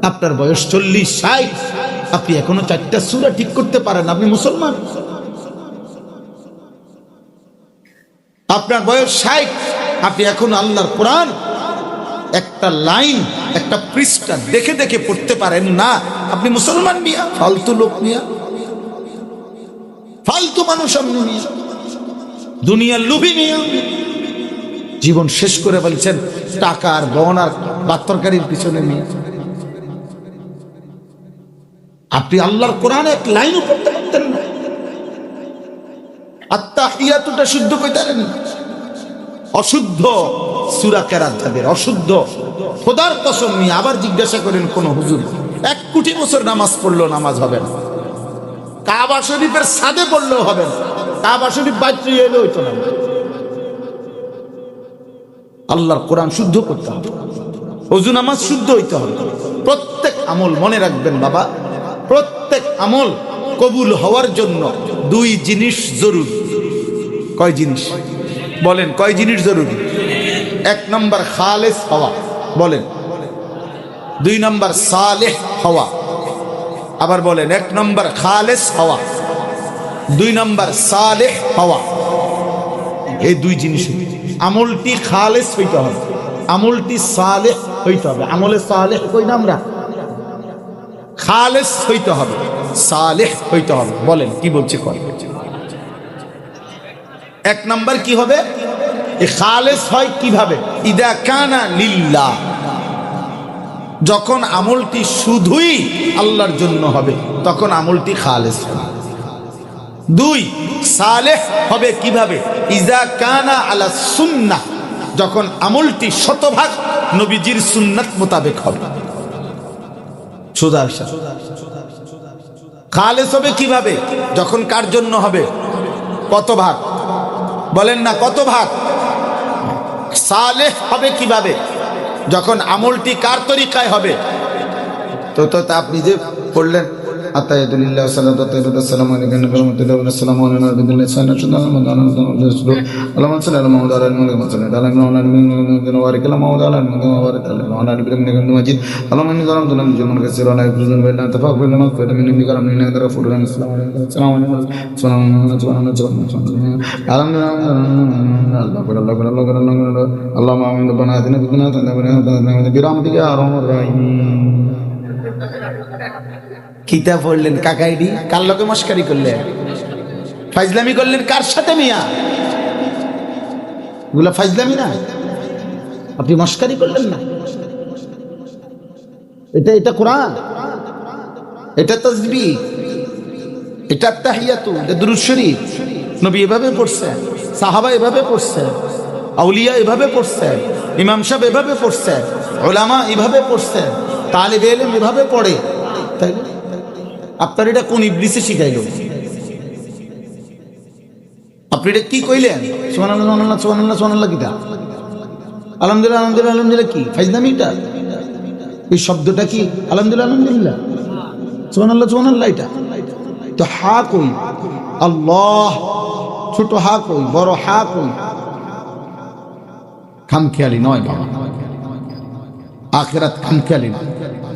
আপনার বয়স 40-60, আপনি এখনো 4টা সূরা ঠিক করতে পারেন, আপনি মুসলমান? আপনার বয়স 60, আপনি এখন আল্লাহর কোরআন একটা লাইন, একটা পৃষ্ঠা দেখে দেখে পড়তে পারেন না, আপনি মুসলমান মিয়া? ফালতু লোক মিয়া, ফালতু মানুষ আপনি মিয়া, দুনিয়ার লোভী মিয়া। জীবন শেষ করে বলছেন টাকার গহনার বাত্তরকারীর পিছনে নিয়ে। আপনি আল্লাহর কোরআনে এক লাইনও পড়তে পারতেন না, আত্তাহিয়াতুটা শুদ্ধ কইতে পারেন না। অশুদ্ধ সূরা কেরাত যাদের অশুদ্ধ, খোদার কসম নিয়ে আবার জিজ্ঞাসা করেন কোন হুজুর 1 কোটি বছর নামাজ পড়লেও নামাজ হবে না, কাবা শরীফের ছাদে পড়লেও হবে না, কাবা শরীফ বাইরে এলেও হইতো না। আল্লাহর কোরআন শুদ্ধ করতে হবে, ওযু নামাজ শুদ্ধ হইতে হবে। প্রত্যেক আমল মনে রাখবেন বাবা, প্রত্যেক আমল কবুল হওয়ার জন্য 2 জিনিস জরুরি। কয় জিনিস বলেন? কয় জিনিস জরুরি? 1 নম্বর খালেস হওয়া, বলেন। 2 নম্বর সালেহ হওয়া, আবার বলেন। 1 নম্বর খালেস হওয়া, 2 নম্বর সালেহ হওয়া। এই 2 জিনিস, আমলটি খালেস হইতে হবে, আমলটি সালেহ হইতে হবে। আমলে সালেহ কই না আমরা? খালেস হইতে হবে, সালেহ হইতে হবে। বলেন কি বলছি? কয়? 1 নম্বর কি হবে? এই খালেস হয় কিভাবে? ইদা কানা লিল্লাহ, যখন আমলটি শুধুই আল্লাহর জন্য হবে তখন আমলটি খালেস হবে। 2 সালেহ হবে কিভাবে? ইজা কানা আলা সুন্নাহ, যখন আমলটি 100% নবীজির সুন্নাত মোতাবেক হবে। খালেস হবে কিভাবে? যখন কার জন্য হবে? কত ভাগ বলেন না? কত ভাগ? সালেহ হবে কিভাবে? যখন আমলটি কার তরিকায় হবে? তো আপনি যে পড়লেন আতায়াতুল্লাহ সাল্লাল্লাহু আলাইহি ওয়াসাল্লাম আলাইহি রাহমাতুল্লাহি ওয়া সাল্লামু আলাইহি আবদুল্লাহ সাল্লাল্লাহু আলাইহি আল্লাহুম্মা সাল্লি আলা মুহাম্মাদ ওয়া আলা আলি মুহাম্মাদ ওয়া সাল্লি আলা মুহাম্মাদ ওয়া বারিক আলা মুহাম্মাদ ওয়া আলা আলি মুহাম্মাদ ওয়া বারিক আলা আলি ইব্রাহিম মাজিদ আল্লাহুম্মা ইন্নী যালামতু নাফসি যুলমান কাসীরা ওয়া লা ইয়াগফিরু যুনুবা ইল্লা আনতা ফাগফির লিনা ওয়া মিন ইন্নিকা রাব্বি ইন্নাকা গাফুরুর রাহিম। আসসালামু আলাইকুম। আল্লাহুম্মা আমিন। রব্বানা আতিনা ফিদ দুনিয়া হাসানাতান বিরহমাতিকা ইয়া আরহামার রাহিমিন। কিতাব পড়লেন কাকাইডি, কার লোকে মস্কারি করলেন, ফাইজলামি করলেন কার সাথে মিয়া? এগুলা ফাইজলামি না? আপনি মস্কারি করলেন না? এটা কোরআন, এটা তাসবিহ, এটা তাহিয়াতু, এটা দুরূদ শরীফ। নবী এভাবে পড়ছেন, সাহাবা এভাবে পড়ছেন, আউলিয়া এভাবে পড়ছেন, ইমাম সাহেব এভাবে পড়ছেন, উলামা এভাবে পড়ছেন, তালিবে ইলম এভাবে পড়ে। তাই আপনার এটা কোন ইবলিসে শিখাইল? আপনি এটা কি কইলেন? সুবহানাল্লাহ সুবহানাল্লাহ সুবহানাল্লাহ সুবহানাল্লাহ কিটা? আলহামদুলিল্লাহ আলহামদুলিল্লাহ আলহামদুলিল্লাহ কি ফাইজলামিটা? এই শব্দটা কি আলহামদুলিল্লাহ আলহামদুলিল্লাহ সুবহানাল্লাহ সুবহানাল্লাহ? এটা তো হা কই? আল্লাহ ছোট হা কই, বড় হা কই? খামখেয়ালি নয় বাবা, আখিরাত খামখেয়ালি না।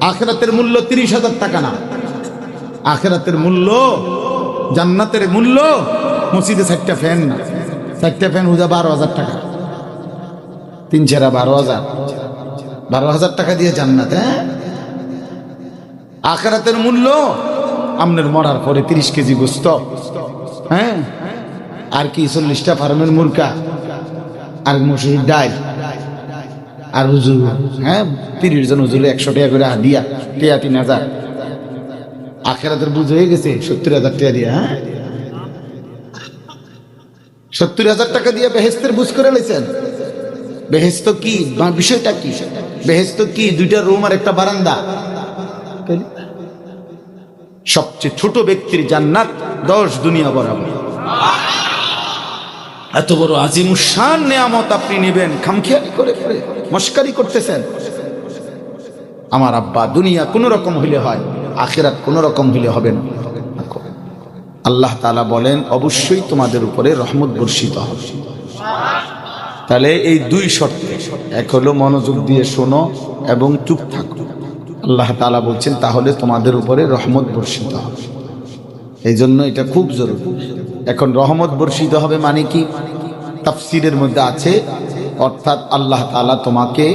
আখিরাতের মূল্য 30,000 টাকা না, আখিরাতের মূল্য, জান্নাতের মূল্য মসজিদে 4টা ফ্যান না, 4টা ফ্যান হুজা 12,000 টাকা, 3 ছেড়া 12,000 টাকা দিয়ে জান্নাত। হ্যাঁ, আখিরাতের মূল্য আমনের মরার পরে 30 কেজি গোস্ত, হ্যাঁ, আর কি 40টা ফার্মের মুরগা, আর মসুরির ডাল, আর হুজুর, হ্যাঁ 30 জন হুজুর 100 টাকা করে হাদিয়া, 3,000। আখিরাতের বুঝ হয়ে গেছে 70,000 টাকা দিয়ে। হ্যাঁ, 70,000 টাকা দিয়ে বেহেশতের বুঝ করে লেছেন। বেহেশত কি? বিষয়টা কি? বেহেশত কি? 2টা রুম আর একটা বারান্দা। সবচেয়ে ছোট ব্যক্তির জান্নাত 10 দুনিয়া বরাবর। এত বড় আজিমুশান নেয়ামত আপনি নেবেন, খামখেয়ালি করে মস্কারি করতেছেন। আমার আব্বা, দুনিয়া কোন রকম হইলে হয়, আখিরাত কোন রকম হইলে হবে না। আল্লাহ তাআলা বলেন অবশ্যই তোমাদের উপরে রহমত বর্ষিত হবে। তাহলে এই 2 শর্ত, এক হলো মনোযোগ দিয়ে শোনো এবং চুপ থাকো। আল্লাহ তাআলা বলছেন তাহলে তোমাদের উপরে রহমত বর্ষিত হবে। এই জন্য এটা খুব জরুরি। এখন রহমত বর্ষিত হবে মানে কি? তাফসীরের মধ্যে আছে, অর্থাৎ আল্লাহ তাআলা তোমাকে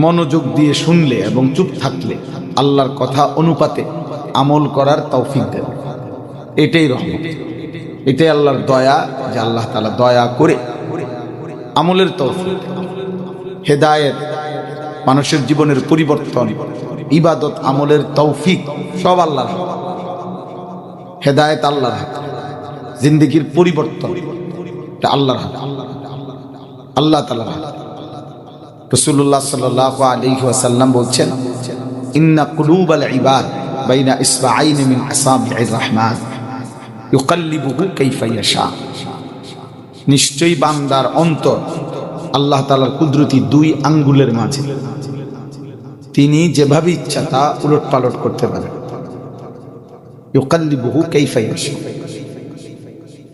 মনোযোগ দিয়ে শুনলে এবং চুপ থাকলে আল্লাহর কথা অনুপাতে আমল করার তৌফিক দেন। এটাই রহমত, এটাই আল্লাহর দয়া, যে আল্লাহ তাআলা দয়া করে আমলের তৌফিক, হেদায়েত, মানুষের জীবনের পরিবর্তন, ইবাদত, আমলের তৌফিক সব আল্লাহর হাতে। হেদায়েত আল্লাহর হাতে, জিন্দেগির পরিবর্তন এটা আল্লাহর হাতে, আল্লাহ তাআলার হাতে। রাসূলুল্লাহ সাল্লাল্লাহু আলাইহি ওয়াসাল্লাম বলছেন, ইন্না কুলুবাল ইবাদ বাইনা ইসবাআইনি মিন আসাবি'ir রহমান ইউকাল্লিবুহু কাইফা ইয়াশা। নিশ্চয়ই বান্দার অন্তর আল্লাহ তাআলার কুদরতি দুই আঙ্গুলের মাঝে, তিনি যেভাবে ইচ্ছা তা উলট পালট করতে পারেন। ইউকাল্লিবুহু কাইফা ইয়াশা।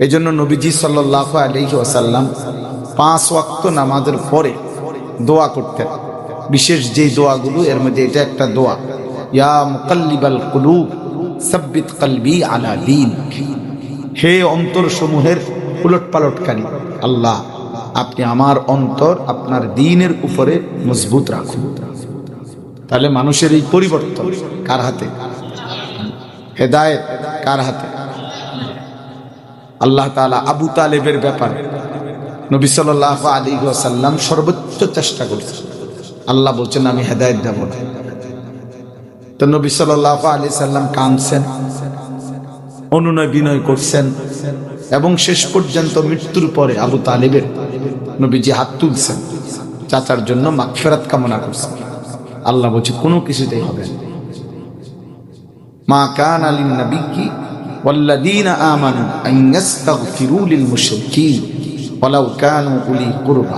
এজন্য নবীজি সাল্লাল্লাহু আলাইহি ওয়াসাল্লাম 5 ওয়াক্ত নামাজের পরে দোয়া করতেন, বিশেষ যে দোয়াগুলো, এর মধ্যে এটা একটা দোয়া, ইয়া মুকাল্লিবাল কুলুব সাব্বিত কলবি আলা দীনিক। হে অন্তর সমূহের উলট পালটকারী আল্লাহ, আপনি আমার অন্তর আপনার দ্বীনের উপরে মজবুত রাখুন। তাহলে মানুষের এই পরিবর্তন কার হাতে? হেদায়েত কার হাতে? আল্লাহ তাআলা আবু তালেবের ব্যাপারে নবী সাল্লাল্লাহু আলাইহি ওয়াসাল্লাম সর্বোচ্চ চেষ্টা করেছেন। আল্লাহ বলছেন আমি হেদায়েত দেব না। তো নবী সাল্লাল্লাহু আলাইহি সাল্লাম কাঁদছেন, অনুনয় বিনয় করছেন, এবং শেষ পর্যন্ত মৃত্যুর পরে আবু তালেবের নবীজি হাত তুলছেন, চাচার জন্য মাগফিরাত কামনা করছেন। আল্লাহ বলছে কোনো কিছুতেই হবে না। মা কানা লিন নাবিয়্যি ওয়াল্লাযীনা আমানু আন ইস্তাগফিরু লিল মুশরিকিন ওয়ালাউ কানু উলি কুরবা।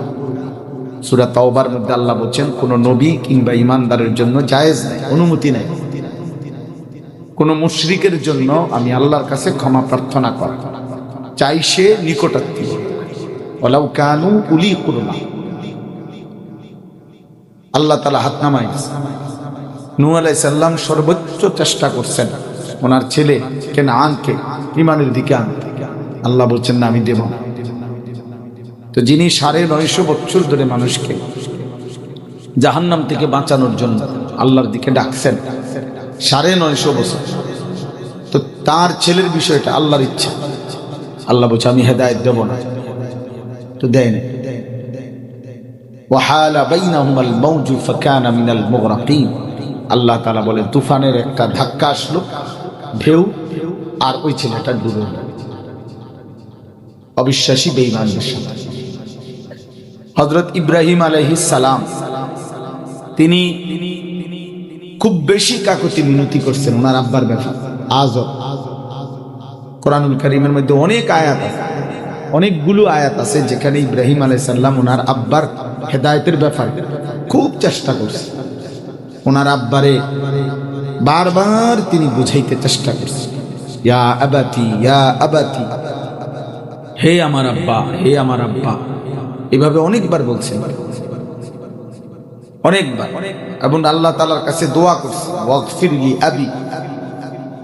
সূরা তাওবার মধ্যে আল্লাহ বলেন কোন নবী কিংবা ঈমানদারের জন্য জায়েজ নাই, অনুমতি নাই কোন মুশরিকের জন্য আমি আল্লাহর কাছে ক্ষমা প্রার্থনা করা, চাই সে নিকটাত্মীয়, ওয়ালাউ কানু উলি কুরবা। আল্লাহ তাআলা হাত নামায় নূহ আলাইহিস সালাম সর্বোচ্চ চেষ্টা করছেন ওনার ছেলে কেনানকে ঈমানের দিকে আনতে। আল্লাহ বলছেন না, আমি দেব না। তো যিনি 950 বছর ধরে মানুষকে জাহান্নাম থেকে বাঁচানোর জন্য আল্লাহর দিকে ডাকছেন 950 বছর, তো তার ছেলের বিষয়টা আল্লাহর ইচ্ছা। আল্লাহ বলছে আমি হেদায়েত দেব না, তো দেয় না। ওয়াহালা বাইনাহুমাল মাউজু ফাকানা মিনাল মুগরাকিন। আল্লাহ তাআলা বলেন তুফানের একটা ধাক্কা আসলো, ঢেউ, আর ওই ছেলেটা ডুবে গেল অবিশ্বাসী বেঈমানদের সাথে। হযরত ইব্রাহিম আলাইহিস সালাম তিনি খুব বেশি কাকুতি মিনতি করছেন ওনার আব্বার ব্যাপারে। আজব কোরআনুল কারীমের মধ্যে অনেক আয়াত আছে, অনেকগুলো আয়াত আছে যেখানে ইব্রাহিম আলাইহিস সালাম ওনার আব্বার হেদায়েতের ব্যাপারে খুব চেষ্টা করছেন। ওনার আব্বারে বারবার তিনি বুঝাইতে চেষ্টা করছেন, ইয়া আবাতি ইয়া আবাতি, হে আমার আব্বা, হে আমার আব্বা, এভাবে অনেকবার বলছেন, অনেকবার। এবং আল্লাহ তাআলার কাছে দোয়া করছেন, ওয়াগফির লি আবি,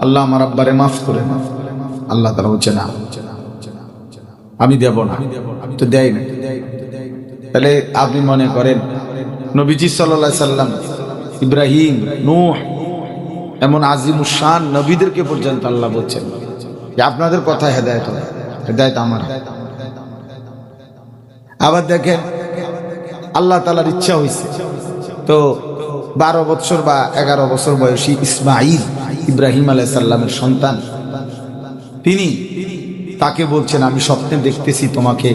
আল্লাহ আমার আব্বারে মাফ করে না। আল্লাহ তাআলা বলছেন না, আমি দেব না, তো দেয় না। তাহলে আপনি মনে করেন নবীজি সাল্লাল্লাহু আলাইহি সাল্লাম, ইব্রাহিম, নূহ, এমন আজিমুশ শান নবীদেরকে পর্যন্ত আল্লাহ বলছেন যে আপনাদের কথা হেদায়েত হবে, হেদায়েত আমার। আবার দেখেন আল্লাহ তাআলার ইচ্ছা হয়েছে, তো 12 বছর বা 11 বছর বয়সী ইসমাঈল, ইব্রাহিম আলাইহিস সালামের সন্তান, তিনি তাকে বলছেন আমি স্বপ্নে দেখতেছি তোমাকে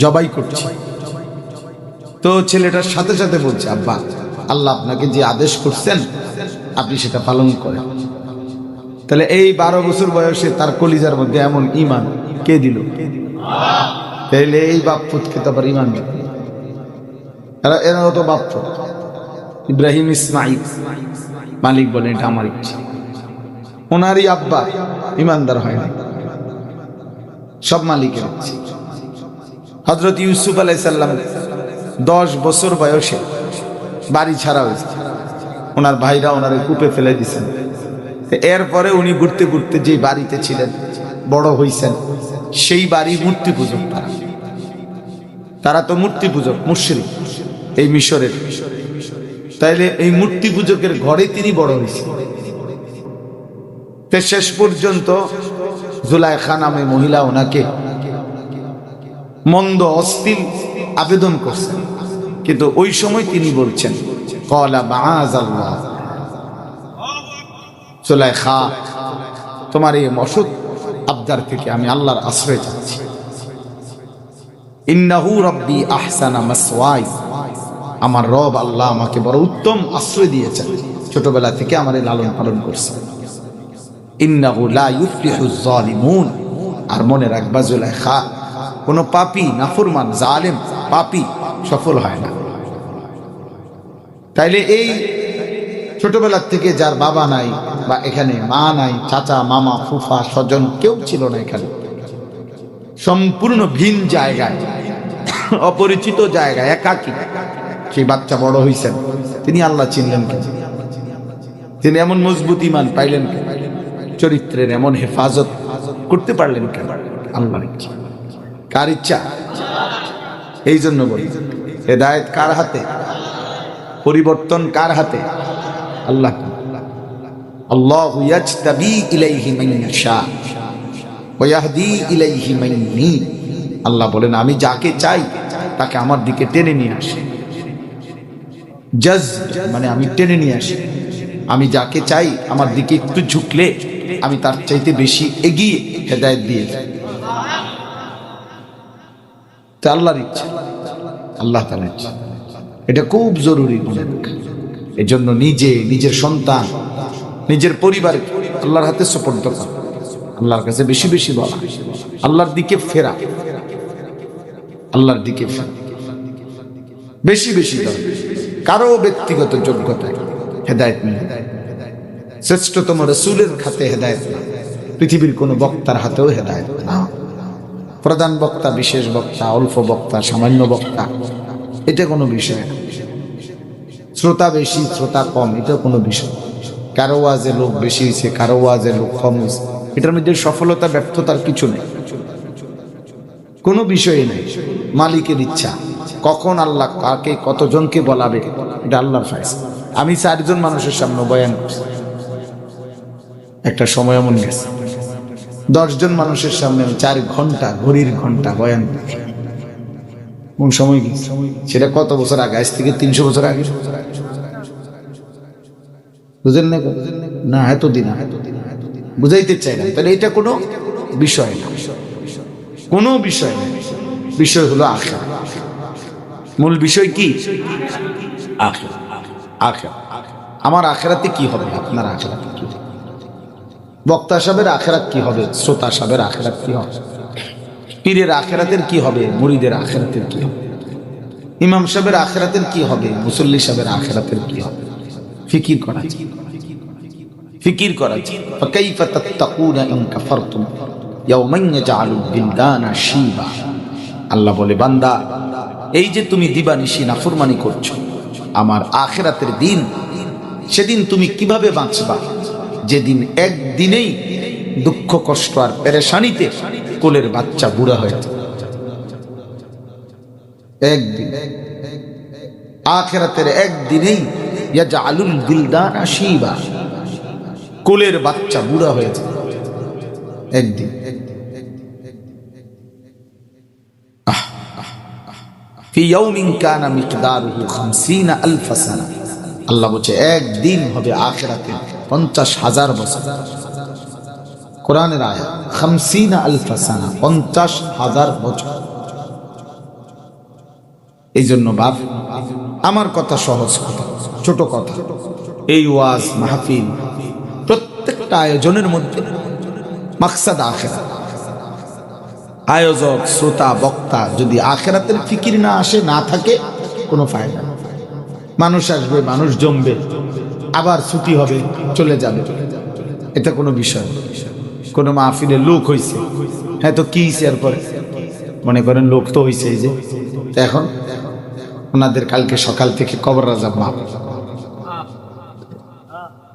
জবাই করছি। তো ছেলেটার সাথে সাথে বলছে আব্বা, আল্লাহ আপনাকে যে আদেশ করছেন আপনি সেটা পালন করেন। তাহলে এই 12 বছর বয়সে তার কলিজার মধ্যে এমন ঈমান কে দিল? তাহলে এই বাপ পুতকে তো আবার ঈমান দিল, এরা তো বাপ পুত। ইব্রাহিম ইসমাঈল, মালিক বলেন এটা আমার ইচ্ছা। ওনারই আব্বা ঈমানদার হয় না, সব মালিকের ইচ্ছা। হযরত ইউসুফ আলাইহিস সালাম 10 বছর বয়সে বাড়ি ছাড়া হয়েছে, ওনার ভাইরা ওনারে কূপে ফেলে দিয়েছেন। এরপরে উনি ঘুরতে ঘুরতে যে বাড়িতে ছিলেন, বড় হইছেন, সেই বাড়ি মূর্তি পূজক। তারা তো মূর্তি পূজক, মুশরিক এই মিশরের। তাইলে এই মূর্তি পূজকের ঘরে তিনি বড় হয়েছেন। শেষ পর্যন্ত জুলাইখা নামে মহিলা ওনাকে মন্দ অশ্লীল আবেদন করছেন, কিন্তু ওই সময় তিনি বলছেন ক্বালা মাআযাল্লাহ, জুলাইখা তোমার এই অসৎ আবদার থেকে আমি আল্লাহর আশ্রয় চাচ্ছি। ইন্নাহু রাব্বি আহসানা মাসওয়াই, আমার রব আল্লাহ আমাকে বড় উত্তম আশ্রয় দিয়েছেন, ছোটবেলা থেকে আমারে লালন পালন করছে। ইন্নাহু লা ইউফলিহুজ যালিমুন, আর মনে রাখবা জুলাইখা, কোন পাপী, নাফরমান, জালেম, পাপী সফল হয় না। তাইলে এই ছোটবেলা থেকে যার বাবা নাই, বা এখানে মা নাই, চাচা মামা ফুফা স্বজন কেউ ছিল না, এখানে সম্পূর্ণ ভিন জায়গায়, অপরিচিত জায়গায়, একাকী সেই বাচ্চা বড় হইছেন। তিনি আল্লাহ চিনলেন কেন? তিনি এমন মজবুত ঈমান পাইলেন কেন? চরিত্রের এমন হেফাজত করতে পারলেন কেন? আল্লাহর ইচ্ছা। কার ইচ্ছা? এই জন্য বলি, হেদায়েত কার হাতে? পরিবর্তন কার হাতে? আল্লাহ। আল্লাহু ইয়াজতাবি ইলাইহি মান ইয়াশা ওয়া ইয়াহদি ইলাইহি মান ইউনীব। আল্লাহ বলেন আমি যাকে চাই তাকে আমার দিকে টেনে নিয়ে আসি। জাজ মানে আমি টেনে নিয়ে আসি। আমি যাকে চাই আমার দিকে একটু ঝুঁকলে আমি তার চাইতে বেশি এগিয়ে হেদায়েত দিয়ে যাই। তা আল্লাহর ইচ্ছা, আল্লাহ তাআলার ইচ্ছা, এটা খুব জরুরি মনে রাখা। এজন্য নিজে, নিজের সন্তান, নিজের পরিবারে আল্লাহর হাতে সুপর্দ করা, আল্লাহর কাছে বেশি বেশি বলা, আল্লাহর দিকে ফেরা, আল্লাহর দিকে ফেরা বেশি বেশি দরকার। কারো ব্যক্তিগত যোগ্যতায় হেদায়েত নেই, শ্রেষ্ঠতম রাসূলের হাতে হেদায়েত না, পৃথিবীর কোন বক্তার হাতেও হেদায়েত না। প্রধান বক্তা, বিশেষ বক্তা, অল্প বক্তা, সামান্য বক্তা, এটা কোনো বিষয় না। শ্রোতা বেশি, শ্রোতা কম, এটা কোনো বিষয়। কারো ওয়াজে লোক বেশি হয়েছে, কারো ওয়াজে লোক কম হয়েছে, এটার মধ্যে সফলতা ব্যর্থতার কিছু নেই, কোনো বিষয় নেই। মালিকের ইচ্ছা, কখন আল্লাহ কাকে কতজনকে বলাবে এটা আল্লাহর ফয়সালা। আমি 4 জন মানুষের সামনে বয়ান করছি, একটা সময় এমন গেছে 10 জন মানুষের সামনে 4 ঘন্টা, ঘড়ির ঘন্টা বয়ান করছি। কোন সময় গেছে সেটা কত বছর আগে? আজ থেকে 300 বছর আগে। বুঝেন না? এতদিন বুঝাইতে চাই না। তাহলে এটা কোনো বিষয় না, কোনো বিষয় না। বিষয় হলো আখিরাত। মূল বিষয় কি? আখিরাত। আখিরাত। আমার আখিরাতে কি হবে? আপনার আখিরাতে কি হবে? বক্তা সাহেবের আখিরাত কি হবে? শ্রোতা সাহেবের আখিরাত কি হবে? পীরের আখিরাতের কি হবে? মুরিদের আখিরাতের কি হবে? ইমাম সাহেবের আখিরাতের কি হবে? মুসল্লি সাহেবের আখিরাতের কি হবে? ফিকির করা, ফিকির করা। ফাকাইফা তাত্তাকুনা ইন কাফারতুম ইয়াওমান ইয়াজআলুল বিলদানা শিবা। আল্লাহ বলে, বান্দা এই যে তুমি দিবানিশি নাফরমানি করছো, আমার আখিরাতের দিন, সেদিন তুমি কিভাবে বাঁচবা? যেদিন একদিনেই দুঃখ কষ্ট আর পেরেশানিতে কোলের বাচ্চা বুড়া হয়ে যায়। একদিন, আখিরাতের একদিনেই ইয়াজআলুল বিলদানা শিবা, কোলের বাচ্চা বুড়া হয়ে যায় একদিন। ফি ইয়াউমিন কানা মিকদারুহু 50,000 সানা। আল্লাহ বলছে একদিন হবে আখিরাতে 50,000 বছর। কোরআনের আয়াত, 50,000 সানা, 50,000 বছর। এই জন্য বাপ, আমার কথা সহজ কথা, ছোট কথা। এই ওয়াজ মাহফিল প্রত্যেকটা আয়োজনের মধ্যে মাকসাদ আখিরাত। আয়োজক, শ্রোতা, বক্তা যদি আখিরাতের ফিকির না আসে, না থাকে, কোনো ফায়দা নেই। মানুষ আসবে, মানুষ জমবে, আবার ছুটি হবে, চলে যাবে, এটা কোনো বিষয়। কোনো মাহফিলে লোক হয়েছে, হ্যাঁ তো কি হয়েছে? এরপরে মনে করেন লোক তো হয়েছে, এই যে এখন ওনাদের কালকে সকাল থেকে কবর রাজা মাপ,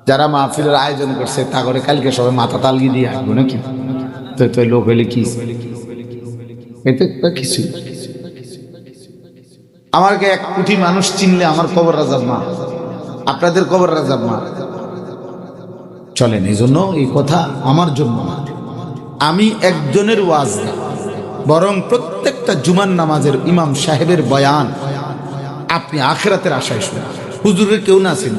যারা মাহফিলের আয়োজন করছে তা করে কালকে সবাই মাথা তালগি দিয়ে আসবো নাকি? তো লোক হইলে কি এতে কিছু আমাকে 1 কোটি মানুষ চিনলে আমার কবর রাজার মা, আপনাদের কবর রাজার মা চলেন। এই জন্য এই কথা আমার জন্য না, আমি একজনের ওয়াজ না, বরং প্রত্যেকটা জুমার নামাজের ইমাম সাহেবের বয়ান আপনি আখিরাতের আশায় শুনেন। হুজুরের কেউ না চিন,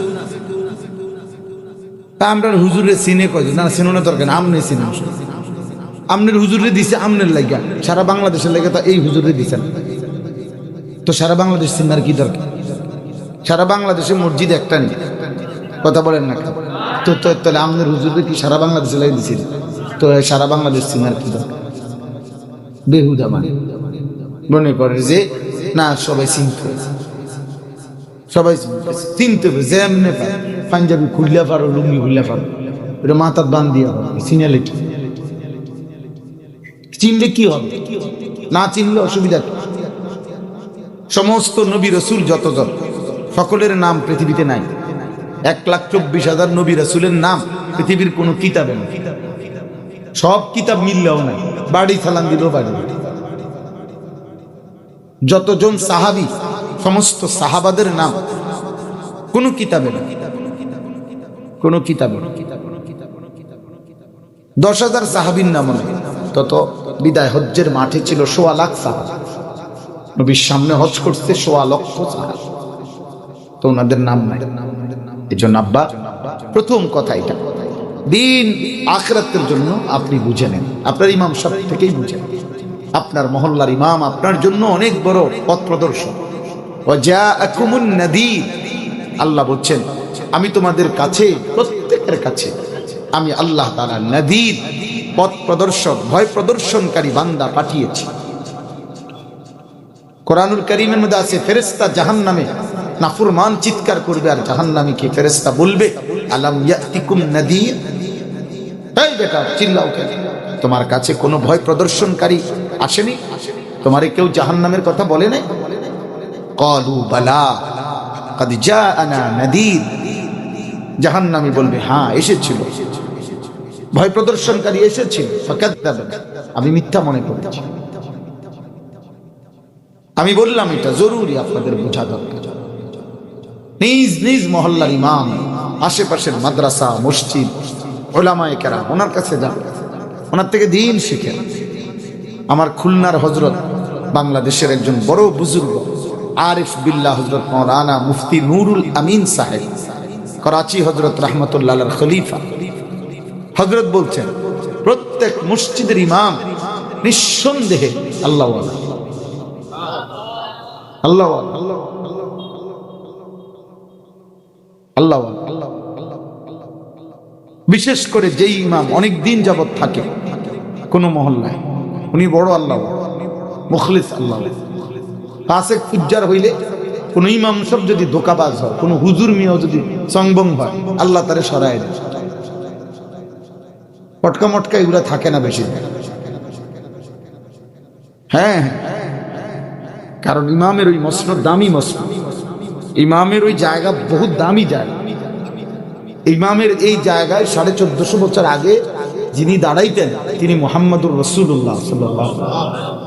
তা আমরা হুজুরে চিনে কয়জন না চিনো না দরকার, আমনে চিনেন। আমনের হুজুরে দিছে আমনের লাগিয়া, সারা বাংলাদেশের লাগে তো এই হুজুরে দিছেন, তো সারা বাংলাদেশ চিনার কি দরকার? সারা বাংলাদেশে মসজিদ একটা নেই, কথা বলেন না? তো তাহলে আমনের হুজুরে কি সারা বাংলাদেশে লাগে দিছিল, তো সারা বাংলাদেশ চিনার কি দরকার? বেহুদা মানে মনে করে যে না সবাই চিনতে, সবাই চিনতে হবে, যেমনে পাঞ্জাবি খুললে পারো, লুঙ্গি খুললে পারো, এটা মাথার বান দিয়া হবে, চিনালে কি? চিনলে কি হবে? না চিনলে অসুবিধা কি? সমস্ত নবী রসুল যতজন, সকলের নাম পৃথিবীতে নাই। 1,24,000 নবী রসুলের নাম পৃথিবীর কোন কিতাবে নেই। সব কিতাব মিললেও নাই, বাড়ি চালান দিলেও বাড়ি। যতজন সাহাবী, সমস্ত সাহাবাদের নাম কোন কিতাবে নেই, কোন কিতাবে। 10,000 সাহাবীর নাম নেই। তত বিদায় হজ্জের মাঠে ছিল 1.25 লাখ সাহাবা, নবীর সামনে হজ করতে 1.25 লক্ষ সাহাবা, তো ওনাদের নাম নাই। এই জন্য আব্বা প্রথম কথা এটা, দিন আখিরাতের জন্য আপনি বুঝে নেন, আপনার ইমাম সাহেব থেকেই বুঝেন। আপনার মহল্লার ইমাম আপনার জন্য অনেক বড় পথ প্রদর্শক। ওয়াজাআকুমুন নাযীর, আল্লাহ বলছেন আমি তোমাদের কাছে, প্রত্যেকের কাছে আমি আল্লাহ তাআলা নাযীর, পথ প্রদর্শক, ভয় প্রদর্শনকারী বান্দা পাঠিয়েছি। কোরআনুল কারীমের মধ্যে আছে ফেরেশতা জাহান্নামে নাফরমান চিৎকার করবে, আর জাহান্নামীকে ফেরেশতা বলবে আলাম ইয়াতিকুম নাযীর, এই বেটা চিল্লাও কেন, তোমার কাছে কোনো ভয় প্রদর্শনকারী আসেনি? তোমারে কেউ জাহান্নামের কথা বলে নাই? ক্বালু বালা ক্বাদ জাআনা নাযীর, জাহান্নামী বলবে হ্যাঁ এসেছিল, ভয় প্রদর্শনকারী এসেছিল। ফাকাযাবানা, আমি মিথ্যা মনে করেছি। আমি বললাম এটা জরুরি আপনাদের বোঝা দরকার। নিজ নিজ মহল্লার ইমাম, আশেপাশের মাদ্রাসা মসজিদ উলামায়ে কেরাম, ওনার কাছে যান, ওনার থেকে দিন শিখেন। আমার খুলনার হযরত, বাংলাদেশের একজন বড় বুজুর্গ আরিফ বিল্লাহ হযরত মাওলানা মুফতি নুরুল আমিন সাহেব, করাচি হযরত রাহমাতুল্লাহ আলাইহির খলিফা, হযরত বলছেন প্রত্যেক মসজিদের ইমাম নিঃসন্দেহে আল্লাহ ওয়ালা, আল্লাহ আল্লাহ আল্লাহ। বিশেষ করে যেই ইমাম অনেক দিন যাবত থাকে কোন মহল্লায়, উনি বড় আল্লাহ, মুখলিস আল্লাহ। ফাসিক ফুজ্জার হইলে কোন ইমাম সব যদি ধোঁকাবাজ হয়, কোন হুজুর মিয়াও যদি সংবং হয়, আল্লাহ তারে সরায় দেয়। পটকা মটকা এগুলা থাকে না বেশি। হ্যাঁ, কারণ ইমামের ওই মসনদ দামি মসনদ, ইমামের ওই জায়গা বহুত দামি জায়গা। ইমামের এই জায়গায় 1450 বছর আগে যিনি দাঁড়াইতেন তিনি মুহাম্মদুর রাসূলুল্লাহ সাল্লাল্লাহু আলাইহি ওয়াসাল্লাম।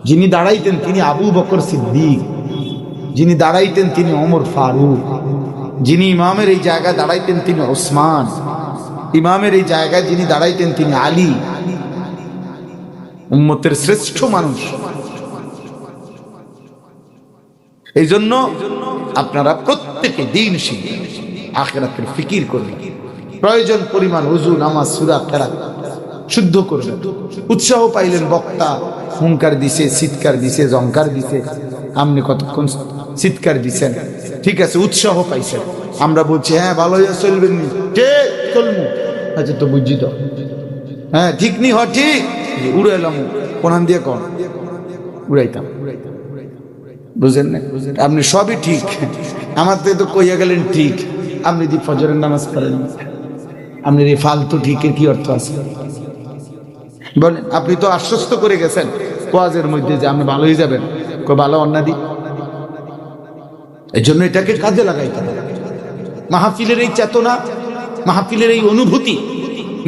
যিনি দাঁড়াইতেন তিনি আবু বকর সিদ্দিক, যিনি দাঁড়াইতেন তিনি ওমর ফারুক, যিনি ইমামের এই জায়গায় দাঁড়াইতেন তিনি ওসমান, ইমামের এই জায়গায় যিনি দাঁড়াইতেন তিনি আলী, উম্মতের শ্রেষ্ঠ মানুষ। এই জন্য আপনারা প্রত্যেকে দিন শিখবেন, আখিরাতের ফিকির করবেন, প্রয়োজন পরিমাণ ওযু নামাজ সূরা কেরাত শুদ্ধ করবেন। উৎসাহ পাইলেন, বক্তা হুঙ্কার দিছে, চিৎকার দিছে, জঙ্কার দিছে, আপনি কতক্ষণ চিৎকার দিছেন, ঠিক আছে, উৎসাহ পাইছেন। আমরা বলছি হ্যাঁ ভালো হয়ে চলবেন, ঠিক চলবো, আচ্ছা তো বুঝছি তো, হ্যাঁ ঠিক নি, হয় ঠিক, উড়াইলাম কোরআন দিয়ে কন উড়াইতাম, বুঝেন না? আপনি সবই ঠিক, আমার তো কইয়া গেলেন ঠিক, আপনি যদি ফজরের নামাজ পড়েন, আপনি এই ফালতু ঠিকের কি অর্থ আছে বলেন? আপনি তো আশ্বস্ত করে গেছেন ওয়াজের মধ্যে যে আপনি ভালো হয়ে যাবেন, ভালো অন্যাদি। এই জন্য এটাকে কাজে লাগাইতে হবে। মাহফিলের এই চেতনা মাহফিলের এই অনুভূতি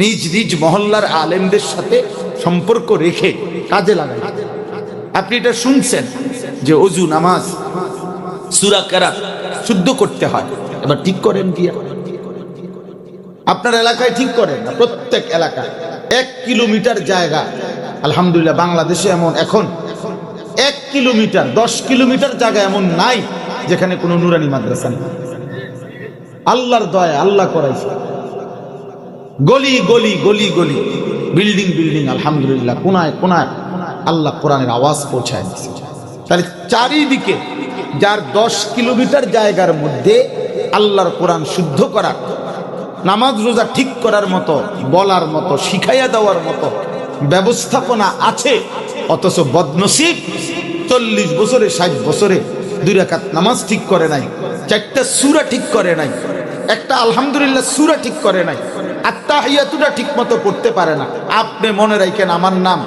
নিজ নিজ মহল্লার আলেমদের সাথে সম্পর্ক রেখে কাজে লাগাই। আপনি এটা শুনছেন যে অজু, নামাজ, সূরা কেরাত শুদ্ধ করতে হয়, এবার ঠিক করেন কি? আপনার এলাকায় ঠিক করেন না? প্রত্যেক এলাকায় 1 কিলোমিটার জায়গা, আলহামদুলিল্লাহ বাংলাদেশে এমন এখন 1 কিলোমিটার 10 কিলোমিটার জায়গা এমন নাই যেখানে কোনো নুরানি মাদ্রাসা নেই। আল্লাহর দয়া, আল্লাহ করাইছে। গলি গলি গলি গলি, বিল্ডিং বিল্ডিং, আলহামদুলিল্লাহ কোনায় কোনায় আল্লাহ কোরআনের আওয়াজ পৌঁছায় দিচ্ছে। তাহলে চারিদিকে যার 10 কিলোমিটার জায়গার মধ্যে আল্লাহর কোরআন শুদ্ধ করার, নামাজ রোজা ঠিক করার মতো, বলার মতো, শিখাইয়া দেওয়ার মতো ব্যবস্থাপনা আছে, অথচ বদনসিব 40 বছরে 60 বছরে 2 রাকাত নামাজ ঠিক করে নাই, 4টা সূরা ঠিক করে নাই, একটা আলহামদুলিল্লাহ সূরা ঠিক করে নাই, আত্তাহিয়াতুটা ঠিক মতো পড়তে পারে না। আপনি মনে রাখেন, আমার নাম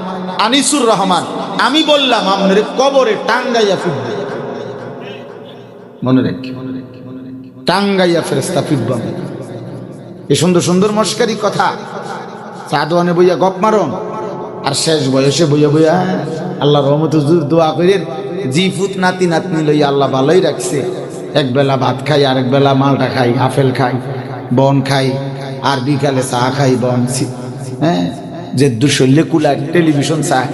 আনিসুর রহমান, আমি বললাম আপনার কবরে টাঙ্গাইয়া ফিরবে, মনে রাখি, টাঙ্গাইয়া ফেরেশতা ফিরবে। এই সুন্দর সুন্দর মস্কারি কথা সাদওয়ানে বইয়া গপ মারন, আর শেষ বয়সে বইয়া বইয়া আল্লাহ রহমত হুজুর দোয়া করেন, জিফুত নাতি নাতনি লইয়া আল্লাহ ভালোই রাখছে, এক বেলা ভাত খাই, আরেক বেলা মালটা খাই, আপেল খাই, বন খাই, আর বিকালে চা খাই, বন, হ্যাঁ, যে দুশল্যে কুলায় টেলিভিশন চায়,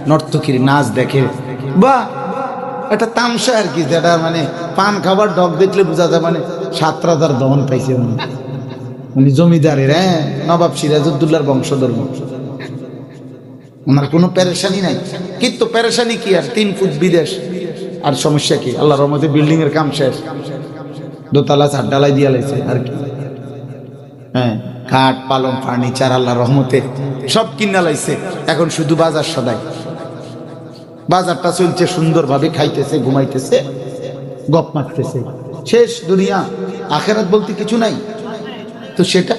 নর্তকীর নাচ দেখে, বা একটা তামসা আর কি, যেটা মানে পান খাবার ডগ দেখলে বোঝা যায় মানে 7 রাজার দমন পাইছে উনি জমিদারের, হ্যাঁ, নবাব সিরাজউদ্দৌলার বংশধর, ওনার কোনো পেরেশানি নাই। কিন্তু পেরেশানি কি আর, 3 ফুট বিদেশ, আর সমস্যা কি? আল্লাহ রহমতে বিল্ডিং এর কাম শেষ, দোতলা 4 ডালাই দিয়া লাইছে আর কি, হ্যাঁ, খাট পালং ফার্নিচার আল্লাহ রহমতে সব কিনা লাইছে। এখন শুধু বাজার সদাই, বাজারটা চলছে সুন্দরভাবে, খাইতেছে, ঘুমাইতেছে, গপ মারতেছে, শেষ দুনিয়া। আখেরাত বলতে কিছু নাই, তো সেটা